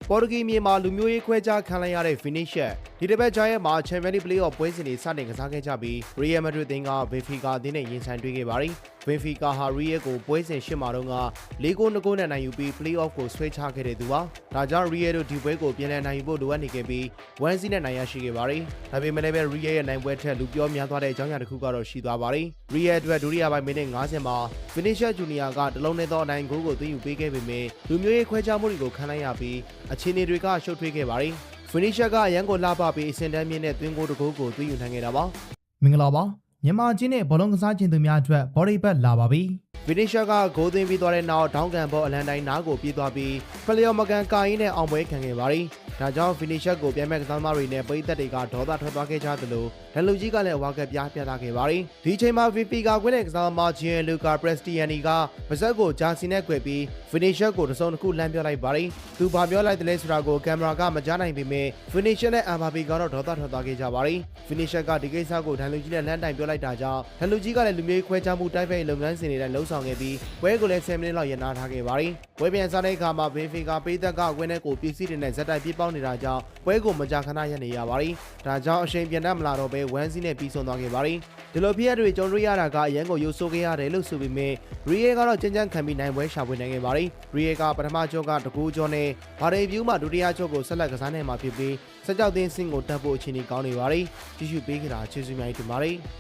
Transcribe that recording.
ပေါ်တူဂီမြေမှာလူမျိုးရေးခွဲခြားခံလိုက်ရတဲ့ Finisher ဒီတစ်ပတ်ကြားရဲ့မှာ Champions League ပွဲစဉ်တွေစတင်ကစားခဲ့ကြပြီး Real Madrid အသင်းက Benfica အသင်းနဲ့ရင်ဆိုင်တွေ့ခဲ့ပါတယ်။ Benfica ဟာ Real ကိုပွဲစဉ်၈မှာတော့က4-2 နဲ့နိုင်ယူပြီး Play-off ကိုဆွဲချခဲ့တဲ့သူပါ။ဒါကြောင့် Real တို့ဒီပွဲကိုပြန်လည်နိုင်ယူဖို့လိုအပ်နေခဲ့ပြီး 1-0 နဲ့နိုင်ရရှိခဲ့ပါတယ်။ဒါပေမဲ့လည်း Real ရဲ့နိုင်ပွဲထက်လူပြောများသွားတဲ့အကြောင်းအရာတစ်ခုကတော့ရှိသွားပါတယ်။ Real အတွက်ဒုတိယပိုင်းမိနစ်50မှာ Finisher Junior ကတလုံးနဲ့သောအနိုင်ဂိုးကိုသွင်းယူပေးခဲ့ပေမဲ့လူမျိုးရေးခွဲခြားမှုတွေကိုခံလိုက်ရပြီးအခြေအနေတွေကရှုပ်ထွေးခဲ့ပါတယ်။ Finisher ကအရန်ကိုလှပပြီးအစင်တန်းမြင့်တဲ့သွင်းဂိုးတစ်ဂိုးကိုသွင်းယူနိုင်ခဲ့တာပါမင်္ဂလာပါမြန်မာချင်းနဲ့ဘောလုံးကစားခြင်းသူများအတွက်ဘော်ဒီဘက်လာပါပြီFinisher ကဂိုးသွင်းပြီးသွားတဲ့နောက်ဒေါင်းကန်ဘောအလန်တိုင်းနားကိုပြေးသွားပြီးဖလျော်မကန်ကာရင်နဲ့အောင်ပွဲခံခဲ့ပါတယ်။ဒါကြောင့် Finisher ကိုပြန်မဲ့ကစားသမားတွေနဲ့ပရိသတ်တွေကဒေါသထွက်သွားခဲ့ကြသလိုဒန်လူကြီးကလည်းဝါကပြားပြသခဲ့ပါတယ်။ဒီချိန်မှာ Benfica ကွင်းတဲ့ကစားသမား Gianluca Prestiani ကပါဇက်ကိုဂျာစီနဲ့ကွယ်ပြီး Finisher ကိုတစ်စုံတစ်ခုလှမ်းပြောလိုက်ပါတယ်။သူဘာပြောလိုက်တယ်လဲဆိုတာကိုကင်မရာကမကြားနိုင်ပေမဲ့ Finisher နဲ့ Mbappe ကတော့ဒေါသထွက်သွားခဲ့ကြပါတယ်။ Finisher ကဒီကိစ္စကိုဒန်လူကြီးနဲ့လှမ်းတိုင်ပြောလိုက်တာကြောင့်ဒန်လူကြီးကလည်းလူမျိုးခွဲခြားမှုတိုက်ဖျက်ရေးလုပ်ငန်းစဉ်တွေနဲ့လှုံ့ဆော်ခဲ့ပြီးပွဲကိုလည်း10မိနစ်လောက်ရနာထားခဲ့ပါတယ်။ပွဲပြန်စားတဲ့အခါမှာ Benfica ပေးသက်ကကွင်းထဲကိုပစ္စည်းတွေနဲ့ဇက်တိုက်ပြေးပေါက်နေတာကြောင့်ပွဲကိုမကြာခဏရပ်နေရပါတယ်။ဒါကြောင့်အချိန်ပြန်တတ်မလာတော့ဘဲ1-0နဲ့ပြီးဆုံးသွားခဲ့ပါတယ်။ဒီလိုဖြစ်ရပ်တွေကြုံတွေ့ရတာကအရန်ကိုရိုးဆိုးခဲ့ရတယ်လို့ဆိုပေမဲ့ Real ကတော့ကြမ်းကြမ်းခံပြီးနိုင်ပွဲရှာဖွေနိုင်ခဲ့ပါတယ်။ Real ကပထမကျော့ကတကူကျော်နဲ့ဘာရိဗျူးမှာဒုတိယကျော့ကိုဆက်လက်ကစားနိုင်မှာဖြစ်ပြီးစက်ကြောက်သင်းစင်ကိုတက်ဖို့အခြေအနေကောင်းနေပါတယ်။ကြည့်ရှုပေးကြတာကျေးဇူးများတင်ပါတယ်။